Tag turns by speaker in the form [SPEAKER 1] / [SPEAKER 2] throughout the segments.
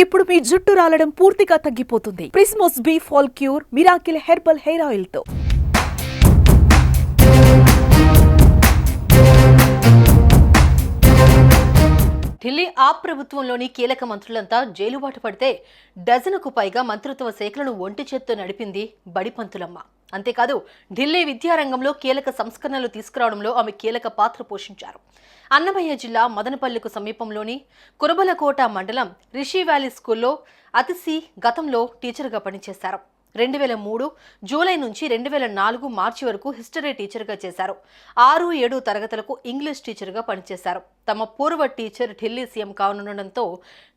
[SPEAKER 1] ఇప్పుడు మీ జుట్టు రాలడం పూర్తిగా తగ్గిపోతుంది. ప్రిస్మోస్ బీ fall cure miracle herbal hair oil తో.
[SPEAKER 2] ఢిల్లీ ఆప్ ప్రభుత్వంలోని కీలక మంత్రులంతా జైలుబాటు పడితే డజనుకు పైగా మంత్రిత్వ శాఖలను ఒంటి చేత్తో నడిపింది బడిపంతులమ్మ. అంతేకాదు ఢిల్లీ విద్యారంగంలో కీలక సంస్కరణలు తీసుకురావడంలో ఆమె కీలక పాత్ర పోషించారు. అన్నమయ్య జిల్లా మదనపల్లికు సమీపంలోని కురబలకోట మండలం రిషి వ్యాలీ స్కూల్లో అతిశి గతంలో టీచర్గా పనిచేశారు. 2003 జూలై నుంచి 2004 మార్చి వరకు హిస్టరీ టీచర్గా చేశారు. 6-7 తరగతులకు ఇంగ్లీష్ టీచర్గా పనిచేశారు. తమ పూర్వ టీచర్ ఢిల్లీ సీఎం కానుండడంతో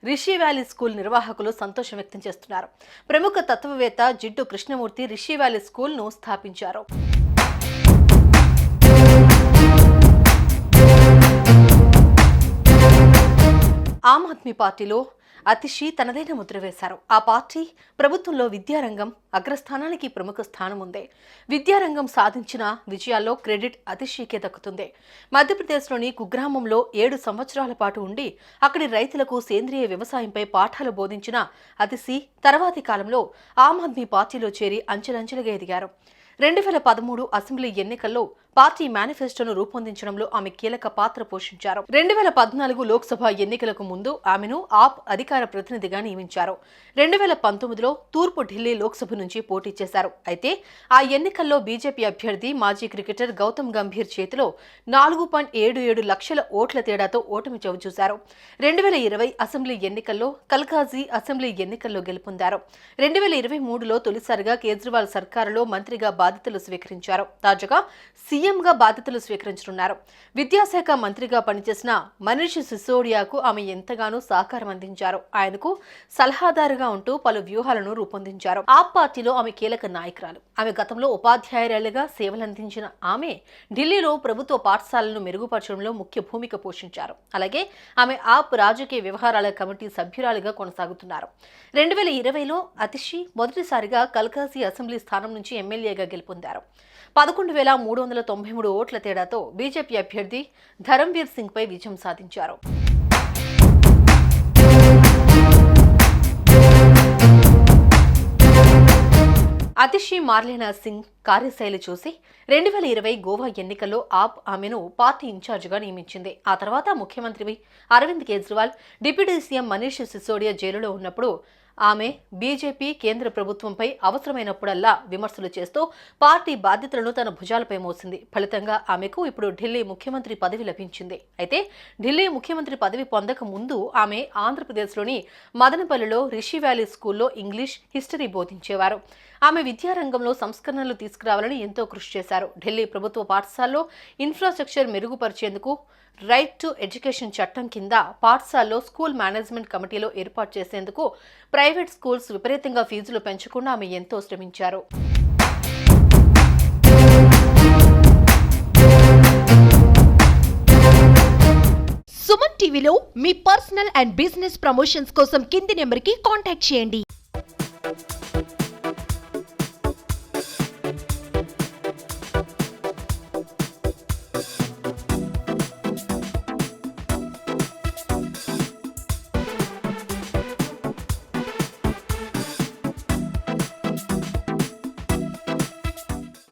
[SPEAKER 2] రిషి వ్యాలీ స్కూల్ నిర్వాహకులు సంతోషం వ్యక్తం చేస్తున్నారు. ప్రముఖ తత్వవేత్త జిడ్డు కృష్ణమూర్తి రిషి వ్యాలీ స్కూల్ను స్థాపించారు. ఆమ్ ఆద్మీ పార్టీలో అతిశి తనదైన ముద్ర వేశారు. ఆ పార్టీ ప్రభుత్వంలో విద్యారంగం అగ్రస్థానానికి ప్రముఖ స్థానం ఉంది. విద్యారంగం సాధించిన విజయాల్లో క్రెడిట్ అతిశికే దక్కుతుంది. మధ్యప్రదేశ్లోని కుగ్రామంలో 7 సంవత్సరాల పాటు ఉండి అక్కడి రైతులకు సేంద్రియ వ్యవసాయంపై పాఠాలు బోధించిన అతిశి తర్వాతి కాలంలో ఆమ్ ఆద్మీ పార్టీలో చేరి అంచెలంచెలుగా ఎదిగారు. 2013 అసెంబ్లీ ఎన్నికల్లో పార్టీ మేనిఫెస్టోను రూపొందించడంలో ఆమె కీలక పాత్ర పోషించారు. 2014 లోక్సభ ఎన్నికలకు ముందు ఆమెను ఆప్ అధికార ప్రతినిధిగా నియమించారు. 2019లో తూర్పు ఢిల్లీ లోక్సభ నుంచి పోటీ చేశారు. అయితే ఆ ఎన్నికల్లో బీజేపీ అభ్యర్థి మాజీ క్రికెటర్ గౌతమ్ గంభీర్ చేతిలో 4.77 లక్షల ఓట్ల తేడాతో ఓటమి చవిచూశారు. 2020 అసెంబ్లీ ఎన్నికల్లో కల్కాజీ అసెంబ్లీ ఎన్నికల్లో గెలుపొందారు. 2023లో తొలిసారిగా కేజ్రీవాల్ సర్కారులో మంత్రిగా బాధ్యతలు స్వీకరించారు. తాజాగా సీఎంగా బాధ్యతలు స్వీకరించనున్నారు. విద్యాశాఖ మంత్రిగా పనిచేసిన మనీష్ సిసోడియాకు ఆమె ఎంతగానో సహకారం అందించారు. ఆయనకు సలహాదారుగా ఉంటూ పలు వ్యూహాలను రూపొందించారు. ఆ పార్టీలో ఆమె కీలక నాయకురాలు. ఆమె గతంలో ఉపాధ్యాయురాలిగా సేవలందించిన ఆమె ఢిల్లీలో ప్రభుత్వ పాఠశాలను మెరుగుపరచడంలో ముఖ్య భూమిక పోషించారు. అలాగే ఆమె ఆప్ రాజకీయ వ్యవహారాల కమిటీ సభ్యురాలిగా కొనసాగుతున్నారు. 2020లో అతిశి మొదటిసారిగా కల్కాజీ అసెంబ్లీ స్థానం నుంచి ఎమ్మెల్యేగా గెలుపొందారు. 11,393 ఓట్ల తేడాతో బీజేపీ అభ్యర్థి ధరంవీర్ సింగ్ పై విజయం సాధించారు. అతిశి మార్లేనా సింగ్ కార్యశైలి చూసి 2020 గోవా ఎన్నికల్లో ఆప్ ఆమెను పార్టీ ఇన్ఛార్జిగా నియమించింది. ఆ తర్వాత ముఖ్యమంత్రి అరవింద్ కేజ్రీవాల్, డిప్యూటీ సీఎం మనీష్ సిసోడియా జైలులో ఉన్నప్పుడు ఆమె బీజేపీ కేంద్ర ప్రభుత్వంపై అవసరమైనప్పుడల్లా విమర్శలు చేస్తూ పార్టీ బాధ్యతలను తన భుజాలపై మోసింది. ఫలితంగా ఆమెకు ఇప్పుడు ఢిల్లీ ముఖ్యమంత్రి పదవి లభించింది. అయితే ఢిల్లీ ముఖ్యమంత్రి పదవి పొందక ముందు ఆమె ఆంధ్రప్రదేశ్లోని మదనపల్లిలో రిషి వ్యాలీ స్కూల్లో ఇంగ్లీష్, హిస్టరీ బోధించేవారు. ఆమె విద్యారంగంలో సంస్కరణలు తీసుకురావాలని ఎంతో కృషి చేశారు. ఢిల్లీ ప్రభుత్వ పాఠశాలలో ఇన్ఫ్రాస్ట్రక్చర్ మెరుగుపరిచేందుకు రైట్ టు ఎడ్యుకేషన్ చట్టం కింద పాఠశాలలో స్కూల్ మేనేజ్మెంట్ కమిటీలో ఏర్పాటు చేసేందుకు ప్రైవేట్ స్కూల్స్ విపరీతంగా ఫీజులు పెంచకుండా ఆమె ఎంతో శ్రమించారు.
[SPEAKER 3] సుమన్ టీవీలో మీ పర్సనల్ అండ్ బిజినెస్ ప్రమోషన్స్ కోసం కింది నెంబర్కి కాంటాక్ట్ చేయండి.